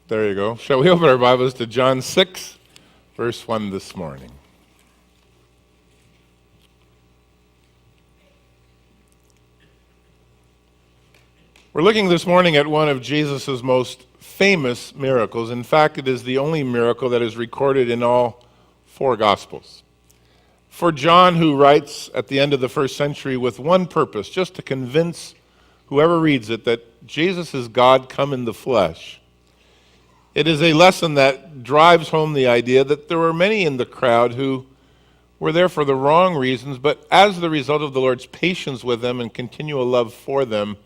There you go. Shall we open our Bibles to John 6, verse 1 this morning? We're looking this morning at one of Jesus' most famous miracles. In fact, it is the only miracle that is recorded in all four Gospels. For John, who writes at the end of the first century with one purpose, just to convince whoever reads it that Jesus is God come in the flesh, it is a lesson that drives home the idea that there were many in the crowd who were there for the wrong reasons, but as the result of the Lord's patience with them and continual love for them,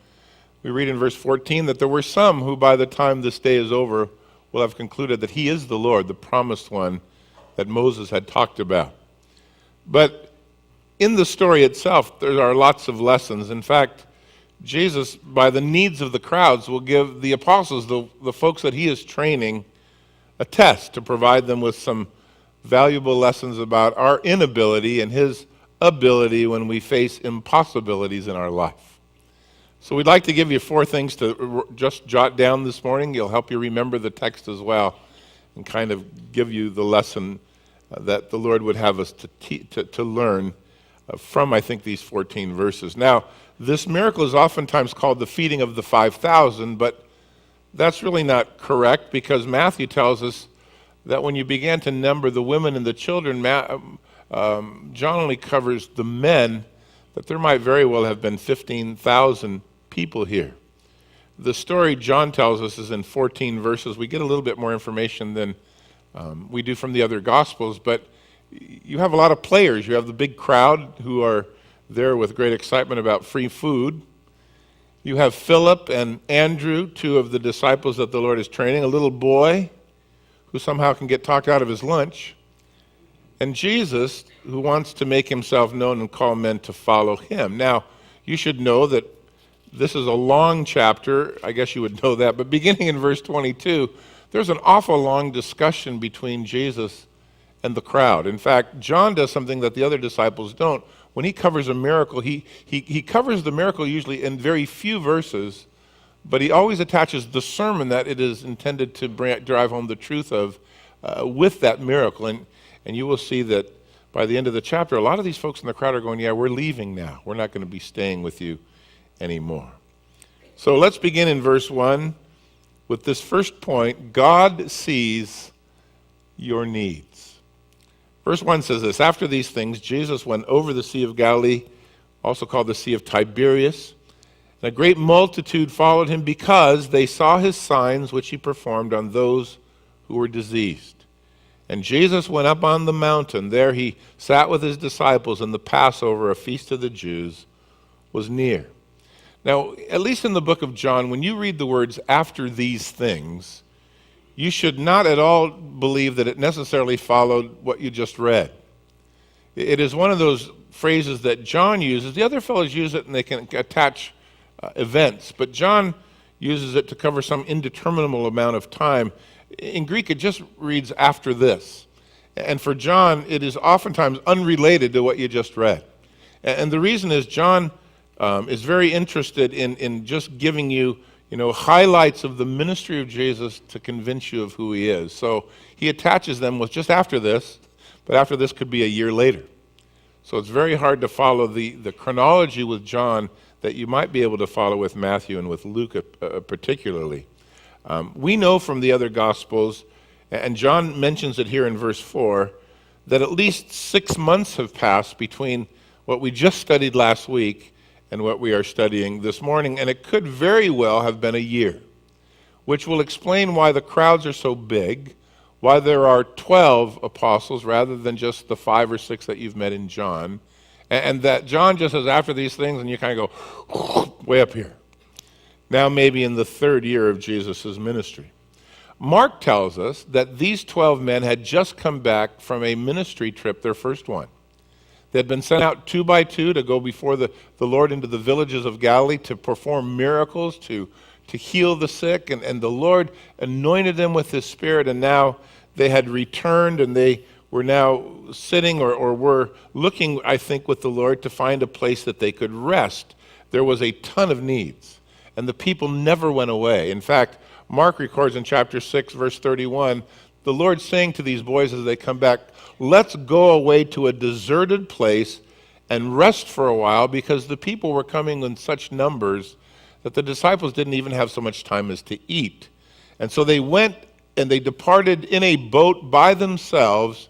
we read in verse 14 that there were some who by the time this day is over will have concluded that he is the Lord, the promised one that Moses had talked about. But in the story itself, there are lots of lessons. In fact, Jesus, by the needs of the crowds, will give the apostles, the folks that he is training, a test to provide them with some valuable lessons about our inability and his ability when we face impossibilities in our life. So we'd like to give you four things to just jot down this morning. It'll help you remember the text as well and kind of give you the lesson that the Lord would have us to learn from, I think, these 14 verses. Now, this miracle is oftentimes called the feeding of the 5,000, but that's really not correct because Matthew tells us that when you began to number the women and the children, John only covers the men, but there might very well have been 15,000 people here. The story John tells us is in 14 verses. We get a little bit more information than we do from the other Gospels, but you have a lot of players. You have the big crowd who are there with great excitement about free food. You have Philip and Andrew, two of the disciples that the Lord is training, a little boy who somehow can get talked out of his lunch, and Jesus, who wants to make himself known and call men to follow him. Now, you should know that this is a long chapter. I guess you would know that, but beginning in verse 22, there's an awful long discussion between Jesus and the crowd. In fact, John does something that the other disciples don't. When he covers a miracle, he covers the miracle usually in very few verses, but he always attaches the sermon that it is intended to drive home the truth of with that miracle. And you will see that by the end of the chapter, a lot of these folks in the crowd are going, yeah, we're leaving now. We're not going to be staying with you anymore. So let's begin in verse 1 with this first point: God sees your needs. Verse 1 says this: after these things, Jesus went over the Sea of Galilee, also called the Sea of Tiberias, and a great multitude followed him because they saw his signs which he performed on those who were diseased. And Jesus went up on the mountain. There he sat with his disciples, and the Passover, a feast of the Jews, was near. Now, at least in the book of John, when you read the words "after these things," you should not at all believe that it necessarily followed what you just read. It is one of those phrases that John uses. The other fellows use it and they can attach events, but John uses it to cover some indeterminable amount of time. In Greek, it just reads "after this." And for John, it is oftentimes unrelated to what you just read. And the reason is John is very interested in just giving you highlights of the ministry of Jesus to convince you of who he is. So he attaches them with just after this, but after this could be a year later. So it's very hard to follow the chronology with John that you might be able to follow with Matthew and with Luke particularly. We know from the other Gospels, and John mentions it here in verse 4, that at least 6 months have passed between what we just studied last week and what we are studying this morning, and it could very well have been a year, which will explain why the crowds are so big, why there are 12 apostles rather than just the 5 or 6 that you've met in John, and that John just says after these things, and you kind of go way up here. Now maybe in the 3rd year of Jesus' ministry. Mark tells us that these 12 men had just come back from a ministry trip, their first one. They had been sent out 2 by 2 to go before the Lord into the villages of Galilee to perform miracles, to heal the sick, and the Lord anointed them with his Spirit, and now they had returned, and they were now sitting or were looking, I think, with the Lord to find a place that they could rest. There was a ton of needs, and the people never went away. In fact, Mark records in chapter 6, verse 31, the Lord saying to these boys as they come back, let's go away to a deserted place and rest for a while, because the people were coming in such numbers that the disciples didn't even have so much time as to eat. And so they went and they departed in a boat by themselves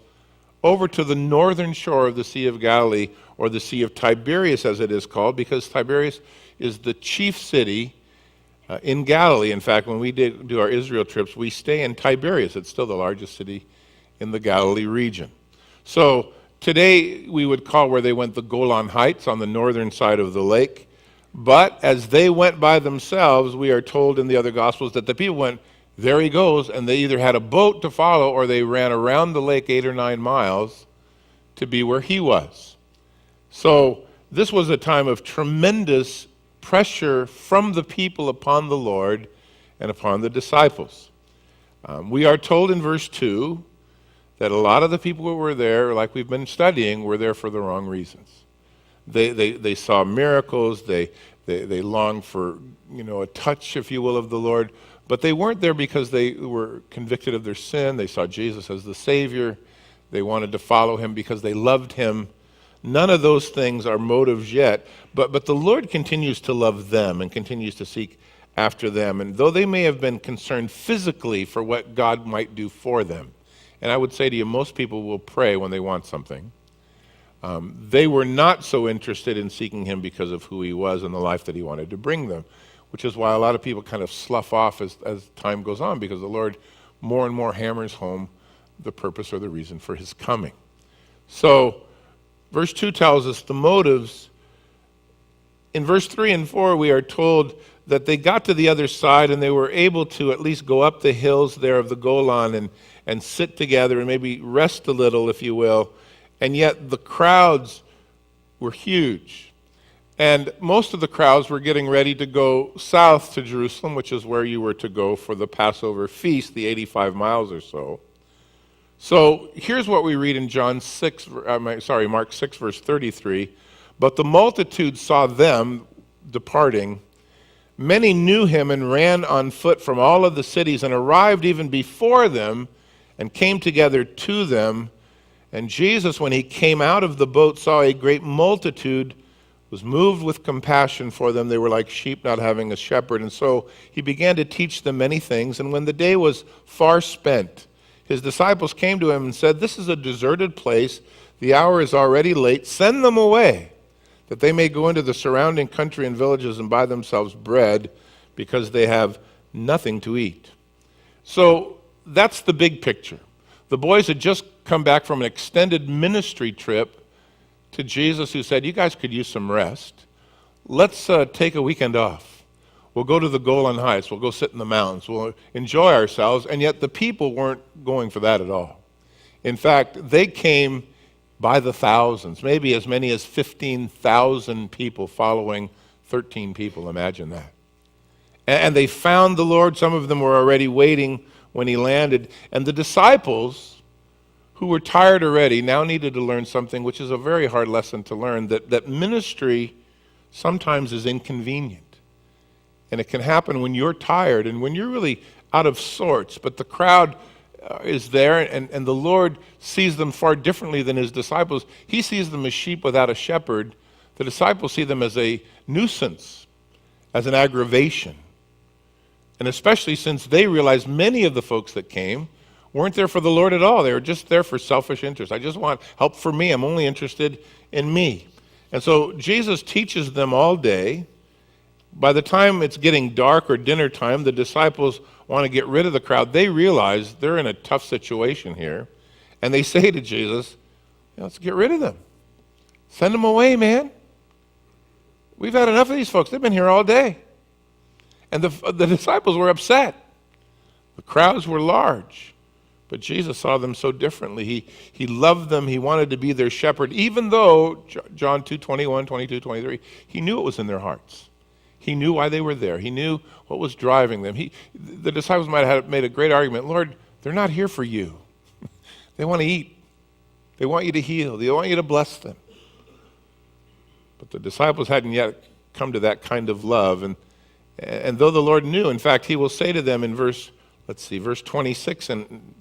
over to the northern shore of the Sea of Galilee, or the Sea of Tiberias as it is called, because Tiberias is the chief city in Galilee. In fact, when we do our Israel trips, we stay in Tiberias. It's still the largest city in the Galilee region. So today we would call where they went the Golan Heights on the northern side of the lake. But as they went by themselves, we are told in the other Gospels that the people went, there he goes, and they either had a boat to follow or they ran around the lake 8 or 9 miles to be where he was. So this was a time of tremendous pressure from the people upon the Lord and upon the disciples. We are told in verse 2 that a lot of the people who were there, like we've been studying, were there for the wrong reasons. They saw miracles, they longed for, a touch, if you will, of the Lord, but they weren't there because they were convicted of their sin. They saw Jesus as the Savior. They wanted to follow him because they loved him. None of those things are motives yet, but the Lord continues to love them and continues to seek after them. And though they may have been concerned physically for what God might do for them, and I would say to you, most people will pray when they want something, they were not so interested in seeking him because of who he was and the life that he wanted to bring them, which is why a lot of people kind of slough off as time goes on, because the Lord more and more hammers home the purpose or the reason for his coming. So verse 2 tells us the motives. In verse 3 and 4, we are told that they got to the other side and they were able to at least go up the hills there of the Golan and sit together and maybe rest a little, if you will. And yet the crowds were huge. And most of the crowds were getting ready to go south to Jerusalem, which is where you were to go for the Passover feast, the 85 miles or so. So here's what we read in Mark 6, verse 33. But the multitude saw them departing. Many knew him and ran on foot from all of the cities and arrived even before them and came together to them. And Jesus, when he came out of the boat, saw a great multitude, was moved with compassion for them. They were like sheep not having a shepherd. And so he began to teach them many things. And when the day was far spent, his disciples came to him and said, this is a deserted place. The hour is already late. Send them away, that they may go into the surrounding country and villages and buy themselves bread, because they have nothing to eat. So that's the big picture. The boys had just come back from an extended ministry trip to Jesus, who said, you guys could use some rest. Let's take a weekend off. We'll go to the Golan Heights. We'll go sit in the mountains. We'll enjoy ourselves. And yet the people weren't going for that at all. In fact, they came by the thousands, maybe as many as 15,000 people following 13 people. Imagine that. And they found the Lord. Some of them were already waiting when he landed. And the disciples, who were tired already, now needed to learn something, which is a very hard lesson to learn, that ministry sometimes is inconvenient. And it can happen when you're tired and when you're really out of sorts, but the crowd is there, and the Lord sees them far differently than his disciples. He sees them as sheep without a shepherd. The disciples see them as a nuisance, as an aggravation. And especially since they realized many of the folks that came weren't there for the Lord at all. They were just there for selfish interest. I just want help for me. I'm only interested in me. And so Jesus teaches them all day. By the time it's getting dark or dinner time, the disciples want to get rid of the crowd. They realize they're in a tough situation here. And they say to Jesus, let's get rid of them. Send them away, man. We've had enough of these folks. They've been here all day. And the disciples were upset. The crowds were large. But Jesus saw them so differently. He loved them. He wanted to be their shepherd, even though, John 2:21, 22, 23, he knew it was in their hearts. He knew why they were there. He knew what was driving them. The disciples might have made a great argument. Lord, they're not here for you. They want to eat. They want you to heal. They want you to bless them. But the disciples hadn't yet come to that kind of love. And And though the Lord knew, in fact, he will say to them in verse 26, and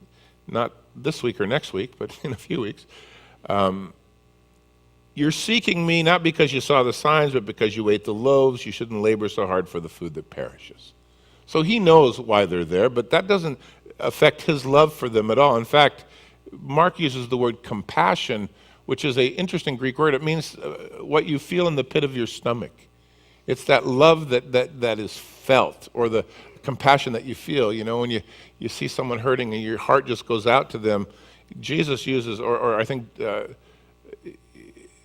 not this week or next week, but in a few weeks, you're seeking me not because you saw the signs, but because you ate the loaves. You shouldn't labor so hard for the food that perishes. So he knows why they're there, but that doesn't affect his love for them at all. In fact, Mark uses the word compassion, which is an interesting Greek word. It means what you feel in the pit of your stomach. It's that love that is felt, or the compassion that you feel. You know, when you see someone hurting and your heart just goes out to them, Jesus uses, or I think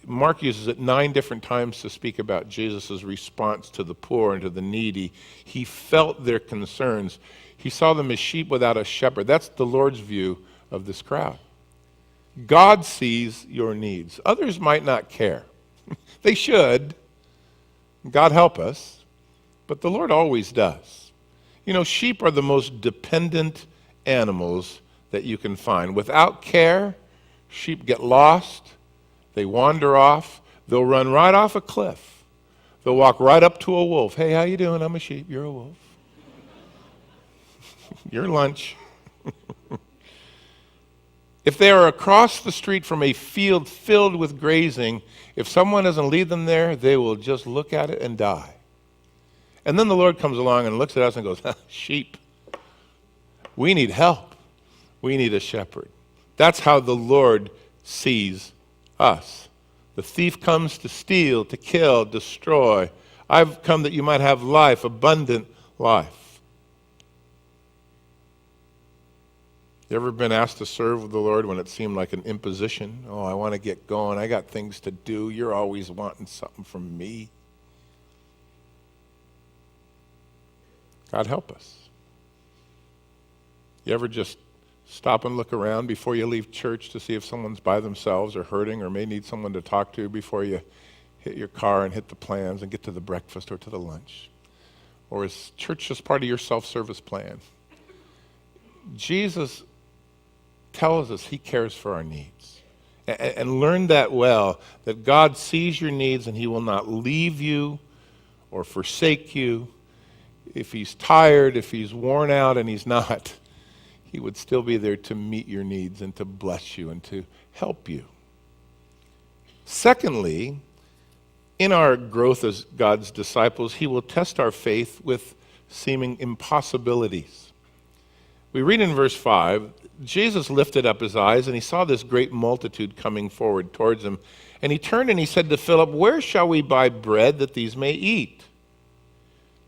Mark uses it 9 different times to speak about Jesus' response to the poor and to the needy. He felt their concerns. He saw them as sheep without a shepherd. That's the Lord's view of this crowd. God sees your needs. Others might not care. They should. God help us. But the Lord always does. You know, sheep are the most dependent animals that you can find. Without care, sheep get lost. They wander off. They'll run right off a cliff. They'll walk right up to a wolf. Hey, how you doing? I'm a sheep. You're a wolf. Your lunch. If they are across the street from a field filled with grazing, if someone doesn't lead them there, they will just look at it and die. And then the Lord comes along and looks at us and goes, sheep, we need help. We need a shepherd. That's how the Lord sees us. The thief comes to steal, to kill, destroy. I've come that you might have life, abundant life. You ever been asked to serve the Lord when it seemed like an imposition? Oh, I want to get going. I got things to do. You're always wanting something from me. God help us. You ever just stop and look around before you leave church to see if someone's by themselves or hurting or may need someone to talk to before you hit your car and hit the plans and get to the breakfast or to the lunch? Or is church just part of your self-service plan? Jesus tells us he cares for our needs. And learn that well, that God sees your needs and he will not leave you or forsake you. If he's tired, if he's worn out, and he's not, he would still be there to meet your needs and to bless you and to help you. Secondly, in our growth as God's disciples, he will test our faith with seeming impossibilities. We read in verse 5, Jesus lifted up his eyes and he saw this great multitude coming forward towards him. And he turned and he said to Philip, "Where shall we buy bread that these may eat?"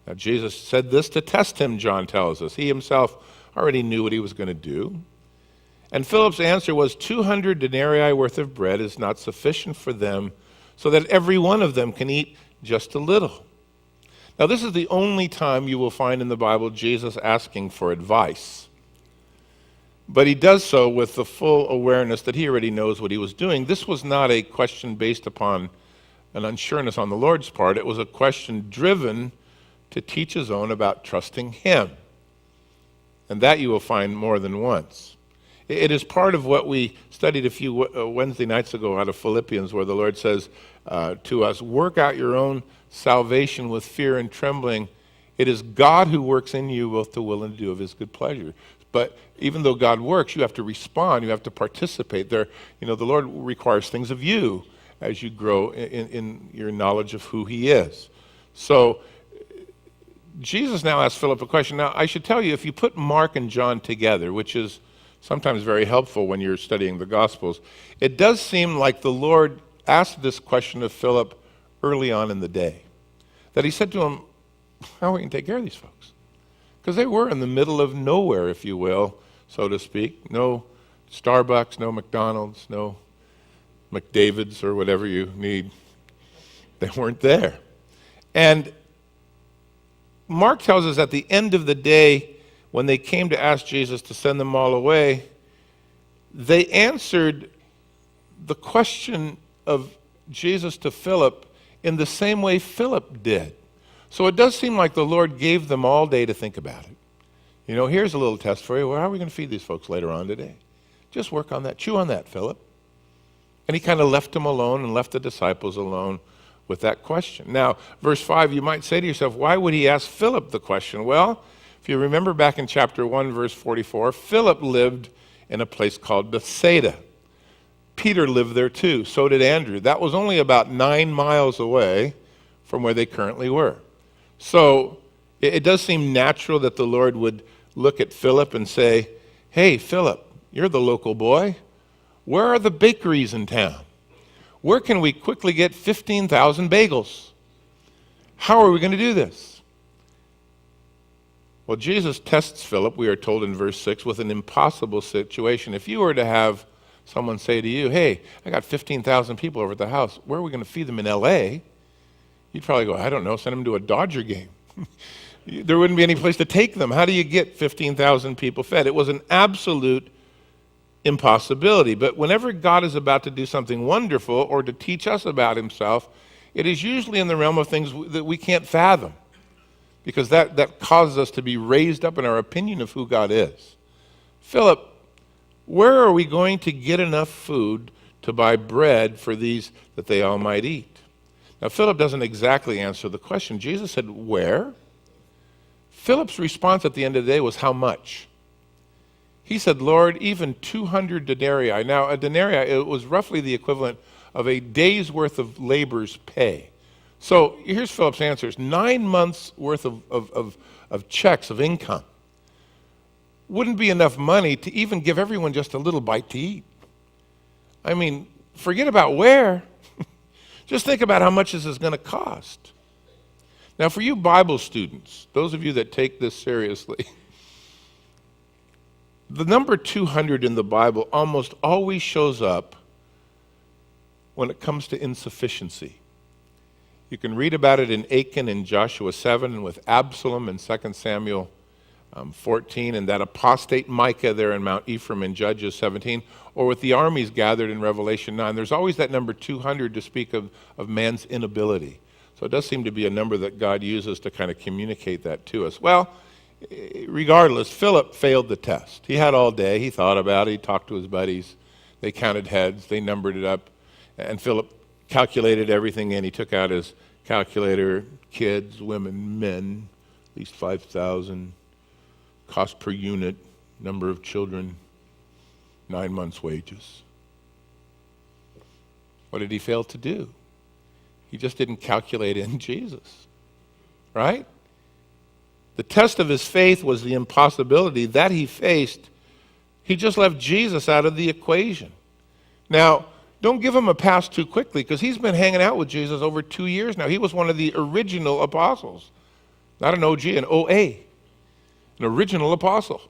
Now Jesus said this to test him, John tells us. He himself already knew what he was going to do. And Philip's answer was, 200 denarii worth of bread is not sufficient for them, so that every one of them can eat just a little. Now this is the only time you will find in the Bible Jesus asking for advice. But he does so with the full awareness that he already knows what he was doing. This was not a question based upon an unsureness on the Lord's part. It was a question driven to teach his own about trusting him. And that you will find more than once. It is part of what we studied a few Wednesday nights ago out of Philippians, where the Lord says to us, work out your own salvation with fear and trembling. It is God who works in you both to will and to do of his good pleasure. But even though God works, you have to respond, you have to participate. The Lord requires things of you as you grow in your knowledge of who he is. So Jesus now asks Philip a question. Now, I should tell you, if you put Mark and John together, which is sometimes very helpful when you're studying the Gospels, it does seem like the Lord asked this question of Philip early on in the day. That he said to him, how are we going to take care of these folks? Because they were in the middle of nowhere, if you will, so to speak. No Starbucks, no McDonald's, no McDavid's or whatever you need. They weren't there. And Mark tells us at the end of the day, when they came to ask Jesus to send them all away, they answered the question of Jesus to Philip in the same way Philip did. So it does seem like the Lord gave them all day to think about it. Here's a little test for you. Well, how are we going to feed these folks later on today? Just work on that. Chew on that, Philip. And he kind of left them alone and left the disciples alone with that question. Now, verse 5, you might say to yourself, why would he ask Philip the question? Well, if you remember back in chapter 1, verse 44, Philip lived in a place called Bethsaida. Peter lived there too. So did Andrew. That was only about 9 miles away from where they currently were. So it does seem natural that the Lord would look at Philip and say, hey, Philip, you're the local boy. Where are the bakeries in town? Where can we quickly get 15,000 bagels? How are we going to do this? Well, Jesus tests Philip, we are told in verse 6, with an impossible situation. If you were to have someone say to you, hey, I got 15,000 people over at the house. Where are we going to feed them in L.A.? You'd probably go, I don't know, send them to a Dodger game. There wouldn't be any place to take them. How do you get 15,000 people fed? It was an absolute impossibility. But whenever God is about to do something wonderful or to teach us about himself, it is usually in the realm of things that we can't fathom, because that causes us to be raised up in our opinion of who God is. Philip, where are we going to get enough food to buy bread for these that they all might eat? Now, Philip doesn't exactly answer the question. Jesus said, where? Philip's response at the end of the day was, how much? He said, Lord, even 200 denarii. Now, a denarii, it was roughly the equivalent of a day's worth of labor's pay. So here's Philip's answers. 9 months worth of checks of income wouldn't be enough money to even give everyone just a little bite to eat. I mean, forget about where. Just think about how much this is going to cost. Now, for you Bible students, those of you that take this seriously, the number 200 in the Bible almost always shows up when it comes to insufficiency. You can read about it in Achan in Joshua 7, and with Absalom in 2 Samuel 14, and that apostate Micah there in Mount Ephraim in Judges 17, or with the armies gathered in Revelation 9. There's always that number 200 to speak of man's inability. So it does seem to be a number that God uses to kind of communicate that to us. Well, regardless, Philip failed the test. He had all day. He thought about it. He talked to his buddies. They counted heads. They numbered it up. And Philip calculated everything in. He took out his calculator, kids, women, men, at least 5,000, cost per unit, number of children, 9 months' wages. What did he fail to do? He just didn't calculate in Jesus, right? The test of his faith was the impossibility that he faced. He just left Jesus out of the equation. Now, don't give him a pass too quickly, because he's been hanging out with Jesus over 2 years now. He was one of the original apostles. Not an OG, an OA, an original apostle.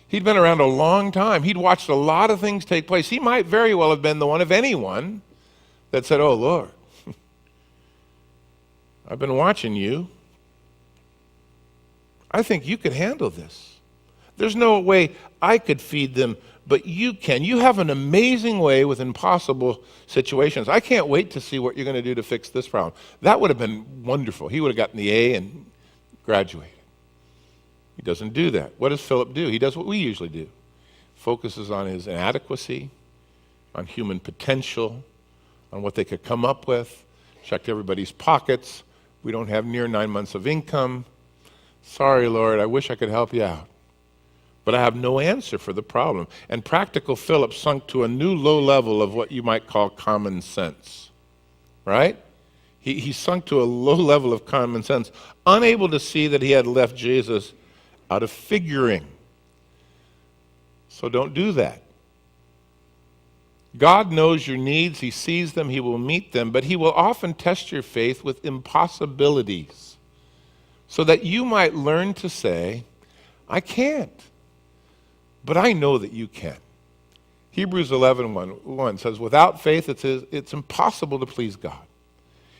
He'd been around a long time. He'd watched a lot of things take place. He might very well have been the one of anyone that said, oh, Lord, I've been watching you. I think you could handle this. There's no way I could feed them, but you can. You have an amazing way with impossible situations. I can't wait to see what you're going to do to fix this problem. That would have been wonderful. He would have gotten the A and graduated. He doesn't do that. What does Philip do? He does what we usually do. Focuses on his inadequacy, on human potential, on what they could come up with. Checked everybody's pockets. We don't have near 9 months of income. Sorry, Lord, I wish I could help you out. But I have no answer for the problem. And practical Philip sunk to a new low level of what you might call common sense, right? He sunk to a low level of common sense, unable to see that he had left Jesus out of figuring. So don't do that. God knows your needs. He sees them. He will meet them. But he will often test your faith with impossibilities so that you might learn to say, I can't, but I know that you can. Hebrews 11:1 says, without faith it's impossible to please God.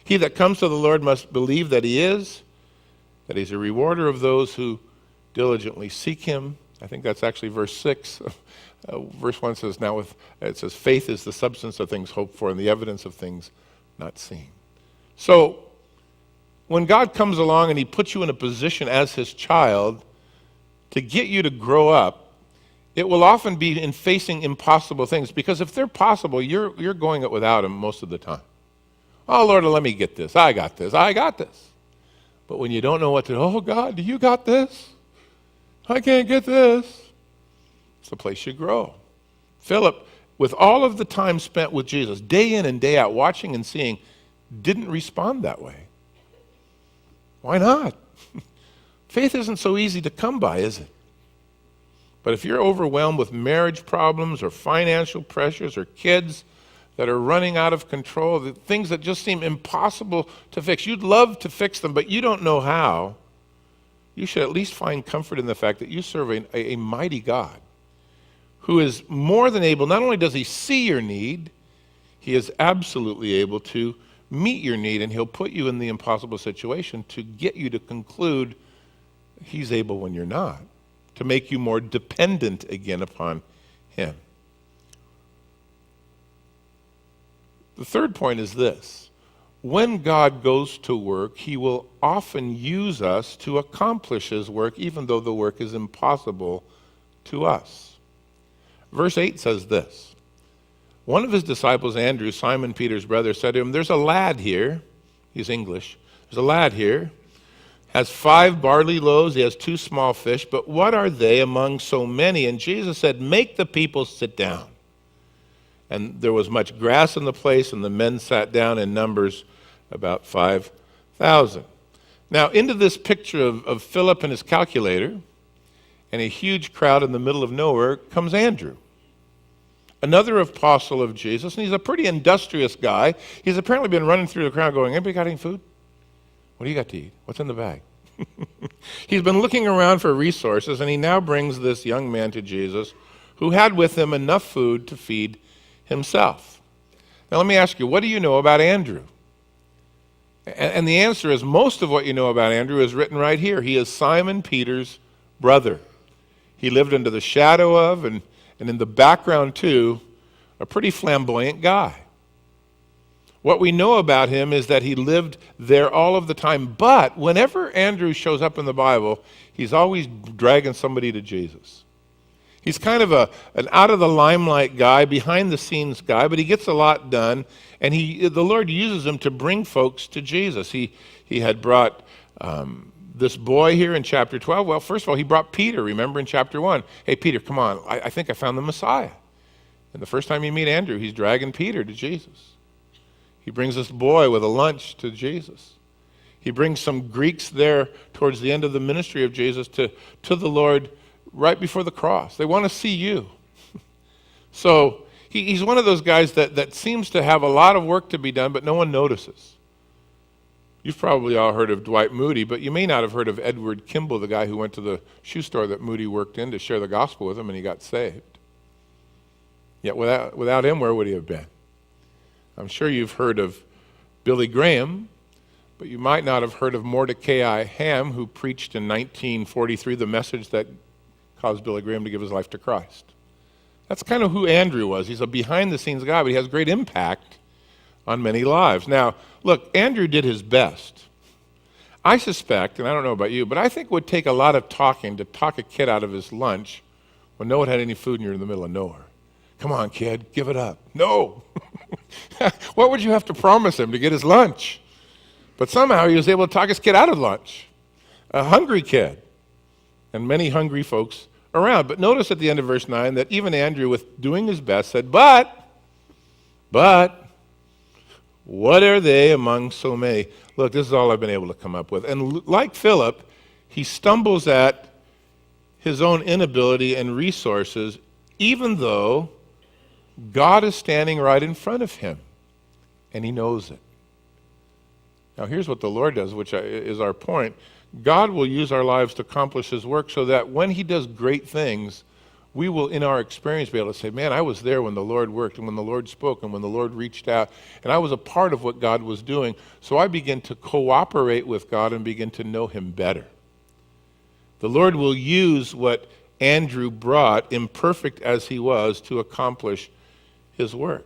He that comes to the Lord must believe that he is, that he's a rewarder of those who diligently seek him. I think that's actually verse 6. Verse 1 says, it says, faith is the substance of things hoped for and the evidence of things not seen. So, when God comes along and he puts you in a position as his child to get you to grow up, it will often be in facing impossible things, because if they're possible, you're going it without him most of the time. Oh, Lord, let me get this. I got this. I got this. But when you don't know what to do, oh, God, do you got this? I can't get this. It's the place you grow. Philip, with all of the time spent with Jesus, day in and day out, watching and seeing, didn't respond that way. Why not? Faith isn't so easy to come by, is it? But if you're overwhelmed with marriage problems or financial pressures or kids that are running out of control, the things that just seem impossible to fix, you'd love to fix them, but you don't know how, you should at least find comfort in the fact that you serve a mighty God who is more than able. Not only does he see your need, he is absolutely able to meet your need, and he'll put you in the impossible situation to get you to conclude he's able when you're not, to make you more dependent again upon him. The third point is this: when God goes to work, he will often use us to accomplish his work, even though the work is impossible to us. Verse 8 says this: one of his disciples, Andrew, Simon Peter's brother, said to him, there's a lad here, he's English, there's a lad here, has 5 barley loaves, he has 2 small fish, but what are they among so many? And Jesus said, make the people sit down. And there was much grass in the place, and the men sat down in numbers about 5,000. Now, into this picture of Philip and his calculator and a huge crowd in the middle of nowhere comes Andrew, another apostle of Jesus, and he's a pretty industrious guy. He's apparently been running through the crowd going, anybody got any food? What do you got to eat? What's in the bag? He's been looking around for resources, and he now brings this young man to Jesus who had with him enough food to feed himself. Now let me ask you, what do you know about Andrew? And the answer is, most of what you know about Andrew is written right here. He is Simon Peter's brother. He lived under the shadow of, and in the background too, a pretty flamboyant guy. What we know about him is that he lived there all of the time, but whenever Andrew shows up in the Bible, he's always dragging somebody to Jesus. He's kind of an out-of-the-limelight guy, behind-the-scenes guy, but he gets a lot done, and the Lord uses him to bring folks to Jesus. He had brought this boy here in chapter 12. Well, first of all, he brought Peter, remember in chapter 1. Hey, Peter, come on, I think I found the Messiah. And the first time you meet Andrew, he's dragging Peter to Jesus. He brings this boy with a lunch to Jesus. He brings some Greeks there towards the end of the ministry of Jesus to the Lord right before the cross. They want to see you. So he's one of those guys that seems to have a lot of work to be done, but no one notices. You've probably all heard of Dwight Moody, but you may not have heard of Edward Kimball, the guy who went to the shoe store that Moody worked in to share the gospel with him, and he got saved. Yet without him, where would he have been? I'm sure you've heard of Billy Graham, but you might not have heard of Mordecai Ham, who preached in 1943 the message that caused Billy Graham to give his life to Christ. That's kind of who Andrew was. He's a behind-the-scenes guy, but he has great impact on many lives. Now, look, Andrew did his best. I suspect, and I don't know about you, but I think it would take a lot of talking to talk a kid out of his lunch when no one had any food and you're in the middle of nowhere. Come on, kid, give it up. No. What would you have to promise him to get his lunch? But somehow he was able to talk his kid out of lunch. A hungry kid. And many hungry folks around. But notice at the end of verse 9 that even Andrew, with doing his best, said, but, what are they among so many? Look, this is all I've been able to come up with. And like Philip, he stumbles at his own inability and resources, even though God is standing right in front of him, and he knows it. Now here's what the Lord does, which is our point. God will use our lives to accomplish his work so that when he does great things, we will, in our experience, be able to say, man, I was there when the Lord worked and when the Lord spoke and when the Lord reached out, and I was a part of what God was doing. So I begin to cooperate with God and begin to know him better. The Lord will use what Andrew brought, imperfect as he was, to accomplish his work.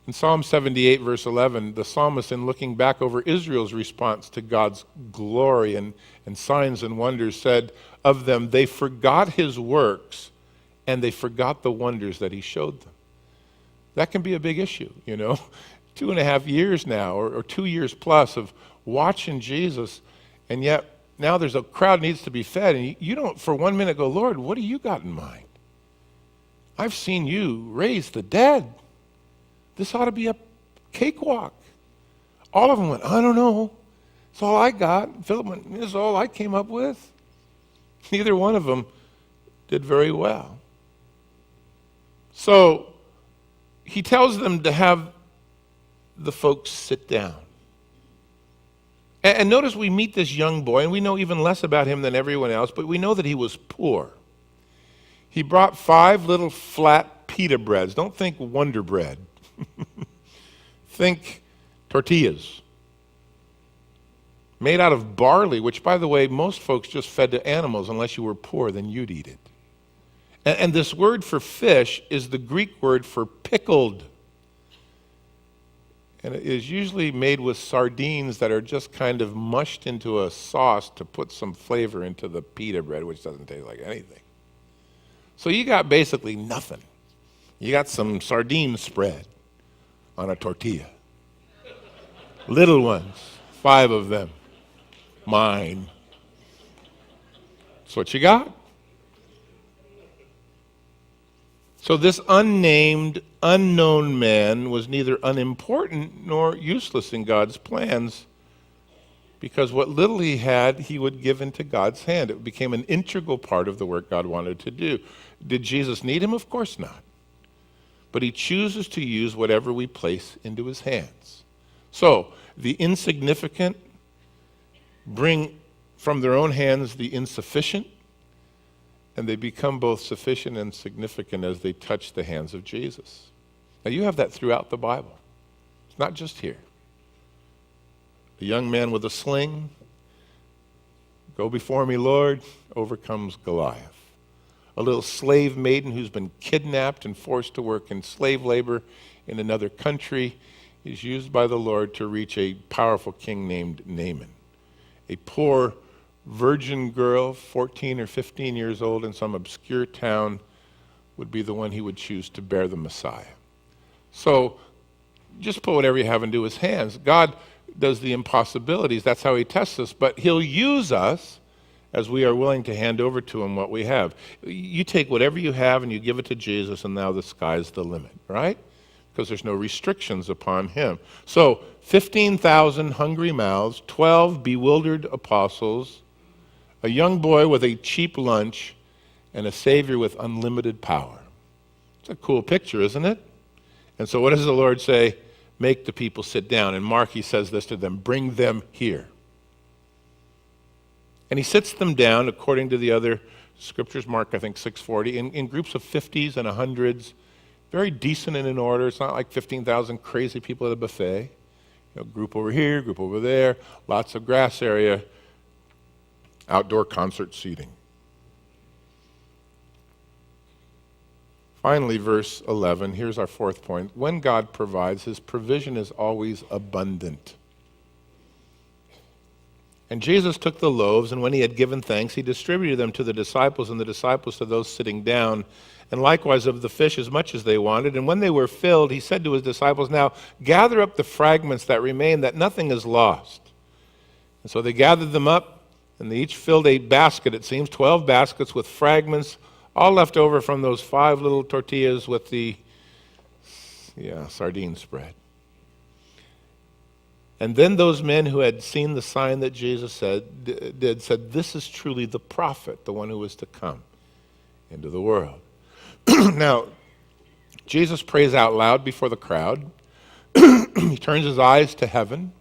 In Psalm 78, verse 11, the psalmist, in looking back over Israel's response to God's glory and signs and wonders, said of them, they forgot his works and they forgot the wonders that he showed them. That can be a big issue, you know. 2.5 years now, or 2 years plus of watching Jesus, and yet now there's a crowd needs to be fed, and you don't for 1 minute go, Lord, what do you got in mind? I've seen you raise the dead. This ought to be a cakewalk. All of them went, I don't know. It's all I got. Philip went, this is all I came up with. Neither one of them did very well. So he tells them to have the folks sit down. And notice we meet this young boy, and we know even less about him than everyone else, but we know that he was poor. He brought 5 little flat pita breads. Don't think Wonder Bread. Think tortillas. Made out of barley, which, by the way, most folks just fed to animals. Unless you were poor, then you'd eat it. And this word for fish is the Greek word for pickled. And it is usually made with sardines that are just kind of mushed into a sauce to put some flavor into the pita bread, which doesn't taste like anything. So you got basically nothing. You got some sardine spread on a tortilla. Little ones, 5 of them. Mine. That's what you got. So this unnamed, unknown man was neither unimportant nor useless in God's plans, because what little he had, he would give into God's hand. It became an integral part of the work God wanted to do. Did Jesus need him? Of course not. But he chooses to use whatever we place into his hands. So the insignificant bring from their own hands the insufficient, and they become both sufficient and significant as they touch the hands of Jesus. Now you have that throughout the Bible. It's not just here. The young man with a sling, go before me, Lord, overcomes Goliath. A little slave maiden who's been kidnapped and forced to work in slave labor in another country is used by the Lord to reach a powerful king named Naaman. A poor virgin girl, 14 or 15 years old in some obscure town, would be the one he would choose to bear the Messiah. So just put whatever you have into his hands. God does the impossibilities. That's how he tests us. But he'll use us as we are willing to hand over to him what we have. You take whatever you have and you give it to Jesus, and now the sky's the limit, right? Because there's no restrictions upon him. So 15,000 hungry mouths, 12 bewildered apostles, a young boy with a cheap lunch, and a Savior with unlimited power. It's a cool picture, isn't it? And so what does the Lord say? Make the people sit down. And Mark, he says this to them, bring them here. And he sits them down, according to the other scriptures, Mark, I think, 640, in groups of 50s and 100s, very decent and in order. It's not like 15,000 crazy people at a buffet. Group over here, group over there, lots of grass area, outdoor concert seating. Finally, verse 11, here's our 4th point. When God provides, his provision is always abundant. And Jesus took the loaves, and when he had given thanks, he distributed them to the disciples, and the disciples to those sitting down, and likewise of the fish as much as they wanted. And when they were filled, he said to his disciples, now gather up the fragments that remain, that nothing is lost. And so they gathered them up, and they each filled a basket, it seems, 12 baskets with fragments, all left over from those 5 little tortillas with the sardine spread. And then those men who had seen the sign that Jesus said, this is truly the prophet, the one who is to come into the world. Now, Jesus prays out loud before the crowd. He turns his eyes to heaven.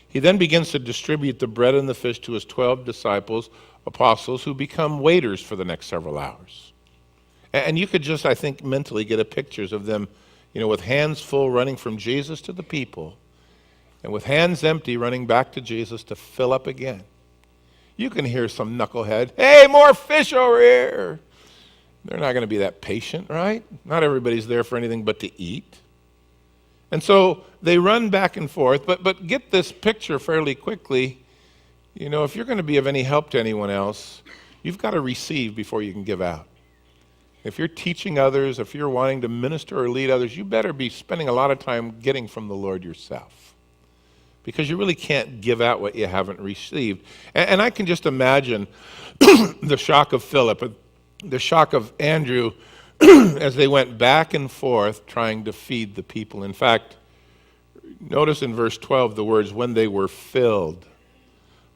He then begins to distribute the bread and the fish to his 12 disciples, apostles, who become waiters for the next several hours. And you could just, I think, mentally get a pictures of them, with hands full running from Jesus to the people, and with hands empty running back to Jesus to fill up again. You can hear some knucklehead, hey, more fish over here. They're not going to be that patient, right? Not everybody's there for anything but to eat. And so they run back and forth, but get this picture fairly quickly. If you're going to be of any help to anyone else, you've got to receive before you can give out. If you're teaching others, if you're wanting to minister or lead others, you better be spending a lot of time getting from the Lord yourself. Because you really can't give out what you haven't received. And I can just imagine the shock of Philip, the shock of Andrew, as they went back and forth trying to feed the people. In fact, notice in verse 12 the words, when they were filled.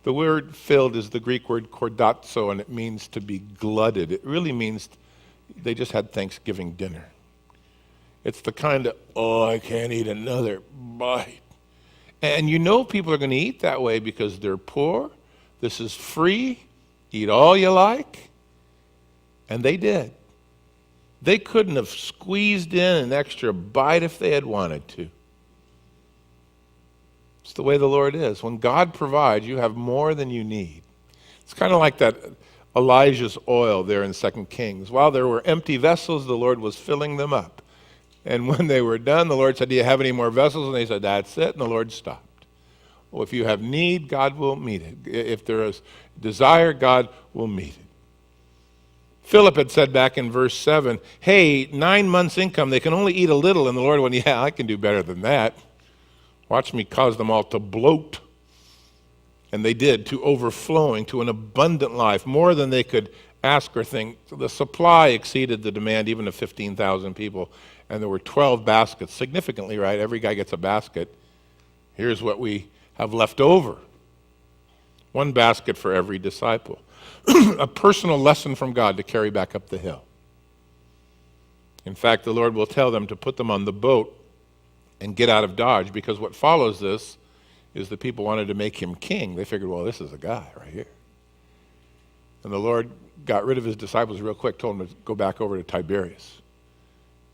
The word filled is the Greek word kordazo, and it means to be glutted. It really means they just had Thanksgiving dinner. It's the kind of, I can't eat another bite. And you know people are going to eat that way because they're poor. This is free. Eat all you like. And they did. They couldn't have squeezed in an extra bite if they had wanted to. It's the way the Lord is. When God provides, you have more than you need. It's kind of like that Elijah's oil there in 2 Kings. While there were empty vessels, the Lord was filling them up. And when they were done, the Lord said, do you have any more vessels? And they said, that's it. And the Lord stopped. Well, if you have need, God will meet it. If there is desire, God will meet it. Philip had said back in verse 7, hey, 9 months' income, they can only eat a little. And the Lord went, yeah, I can do better than that. Watch me cause them all to bloat. And they did, to overflowing, to an abundant life, more than they could ask or think. So the supply exceeded the demand even of 15,000 people. And there were 12 baskets, significantly, right? Every guy gets a basket. Here's what we have left over. 1 basket for every disciple. A personal lesson from God to carry back up the hill. In fact, the Lord will tell them to put them on the boat and get out of Dodge, because what follows this is the people wanted to make him king. They figured, well, this is a guy right here. And the Lord got rid of his disciples real quick, told them to go back over to Tiberias.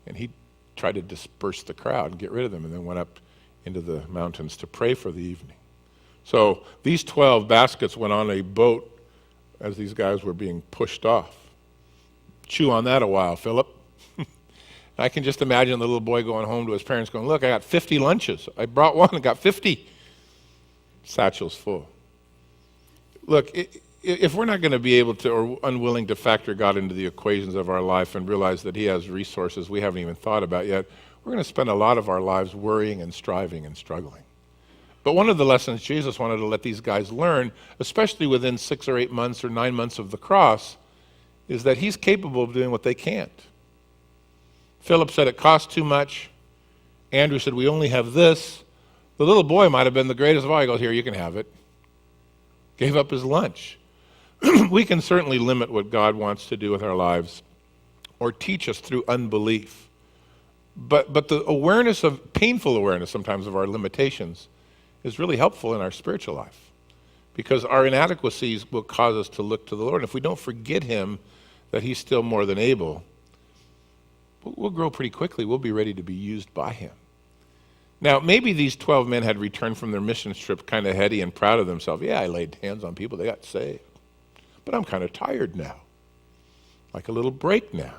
And he tried to disperse the crowd and get rid of them, and then went up into the mountains to pray for the evening. So these 12 baskets went on a boat as these guys were being pushed off. Chew on that a while, Philip. I can just imagine the little boy going home to his parents going, look, I got 50 lunches. I brought one and got 50 satchels full. Look, if we're not going to be able to, or unwilling to factor God into the equations of our life and realize that he has resources we haven't even thought about yet, we're going to spend a lot of our lives worrying and striving and struggling. But one of the lessons Jesus wanted to let these guys learn, especially within 6 or 8 months or 9 months of the cross, is that he's capable of doing what they can't. Philip said it costs too much. Andrew said, we only have this. The little boy might have been the greatest of all. He goes, here, you can have it. Gave up his lunch. We can certainly limit what God wants to do with our lives or teach us through unbelief. But the awareness of, painful awareness sometimes of our limitations is really helpful in our spiritual life, because our inadequacies will cause us to look to the Lord. And if we don't forget him, that he's still more than able, we'll grow pretty quickly. We'll be ready to be used by him. Now, maybe these 12 men had returned from their mission trip kind of heady and proud of themselves. Yeah, I laid hands on people, they got saved. But I'm kind of tired now. Like a little break now.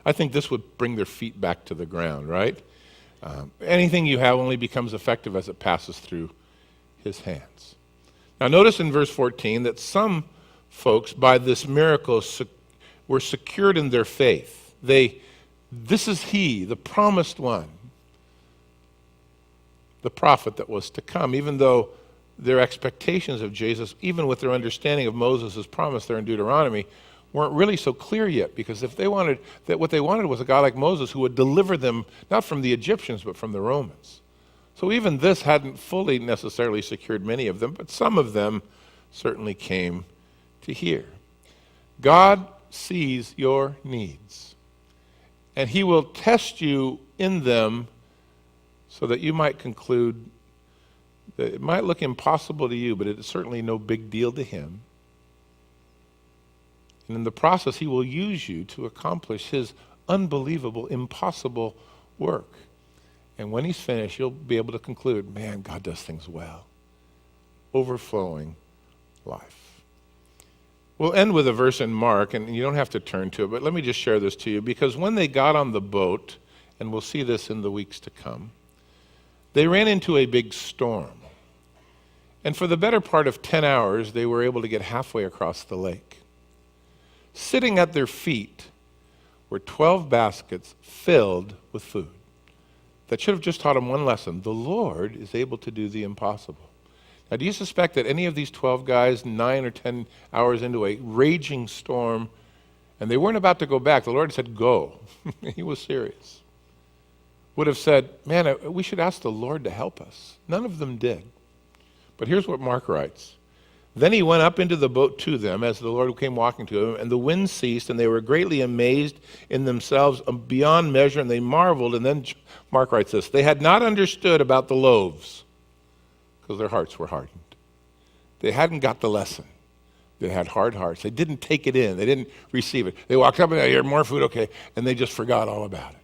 I think this would bring their feet back to the ground, right? Anything you have only becomes effective as it passes through his hands. Now, notice in verse 14 that some folks, by this miracle, were secured in their faith. This is he, the promised one, the prophet that was to come, even though their expectations of Jesus, even with their understanding of Moses' promise there in Deuteronomy, weren't really so clear yet, because if they wanted that, what they wanted was a guy like Moses who would deliver them not from the Egyptians but from the Romans. So even this hadn't fully necessarily secured many of them, but some of them certainly came to hear. God sees your needs, and he will test you in them so that you might conclude that it might look impossible to you, but it is certainly no big deal to him. And in the process, he will use you to accomplish his unbelievable, impossible work. And when he's finished, you'll be able to conclude, man, God does things well. Overflowing life. We'll end with a verse in Mark, and you don't have to turn to it, but let me just share this to you, because when they got on the boat, and we'll see this in the weeks to come, they ran into a big storm. And for the better part of 10 hours, they were able to get halfway across the lake. Sitting at their feet were 12 baskets filled with food. That should have just taught them one lesson. The Lord is able to do the impossible. Now, do you suspect that any of these 12 guys, 9 or 10 hours into a raging storm, and they weren't about to go back, the Lord said, go. He was serious. Would have said, man, we should ask the Lord to help us. None of them did. But here's what Mark writes. Then he went up into the boat to them as the Lord came walking to them, and the wind ceased, and they were greatly amazed in themselves beyond measure, and they marveled. And then Mark writes this, they had not understood about the loaves because their hearts were hardened. They hadn't got the lesson. They had hard hearts. They didn't take it in. They didn't receive it. They walked up and here, more food, okay, and they just forgot all about it.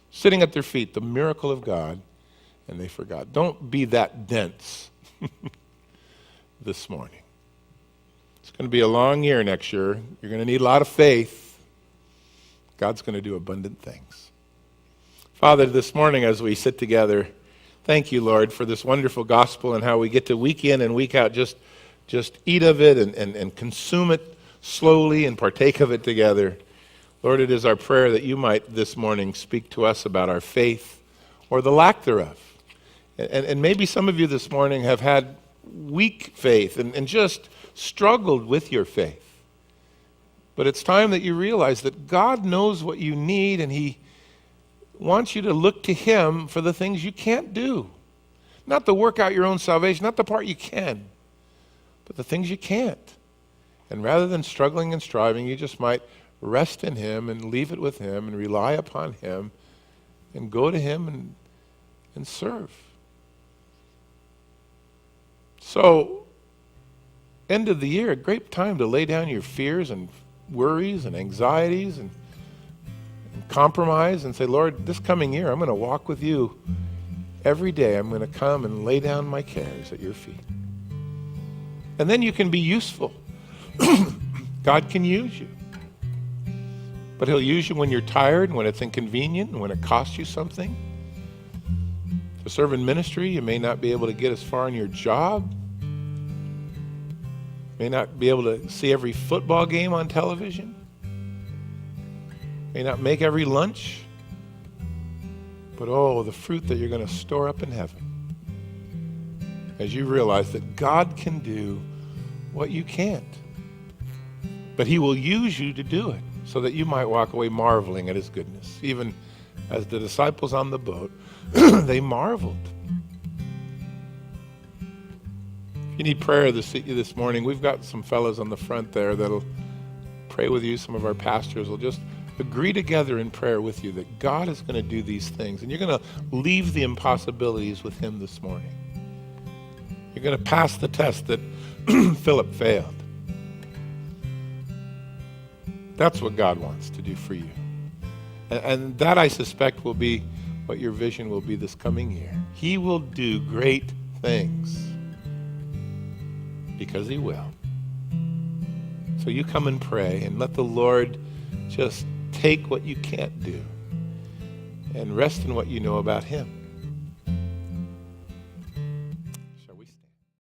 Sitting at their feet, the miracle of God, and they forgot. Don't be that dense this morning. It's going to be a long year next year. You're going to need a lot of faith. God's going to do abundant things. Father, this morning as we sit together, thank you, Lord, for this wonderful gospel and how we get to week in and week out just eat of it and consume it slowly and partake of it together. Lord, it is our prayer that you might this morning speak to us about our faith or the lack thereof. And maybe some of you this morning have had weak faith and just struggled with your faith. But it's time that you realize that God knows what you need, and he wants you to look to him for the things you can't do. Not to work out your own salvation, not the part you can, but the things you can't. And rather than struggling and striving, you just might rest in him and leave it with him and rely upon him and go to him and serve. So, end of the year, a great time to lay down your fears and worries and anxieties and compromise and say, Lord, this coming year, I'm going to walk with you every day. I'm going to come and lay down my cares at your feet. And then you can be useful. God can use you. But he'll use you when you're tired, when it's inconvenient, and when it costs you something. To serve in ministry, you may not be able to get as far in your job. May not be able to see every football game on television. May not make every lunch. But oh, the fruit that you're going to store up in heaven as you realize that God can do what you can't. But he will use you to do it so that you might walk away marveling at his goodness. Even as the disciples on the boat, they marveled. If you need prayer this morning, we've got some fellows on the front there that'll pray with you. Some of our pastors will just agree together in prayer with you that God is going to do these things. And you're going to leave the impossibilities with him this morning. You're going to pass the test that Philip failed. That's what God wants to do for you. And that, I suspect, will be what your vision will be this coming year. He will do great things because he will. So you come and pray and let the Lord just take what you can't do and rest in what you know about him.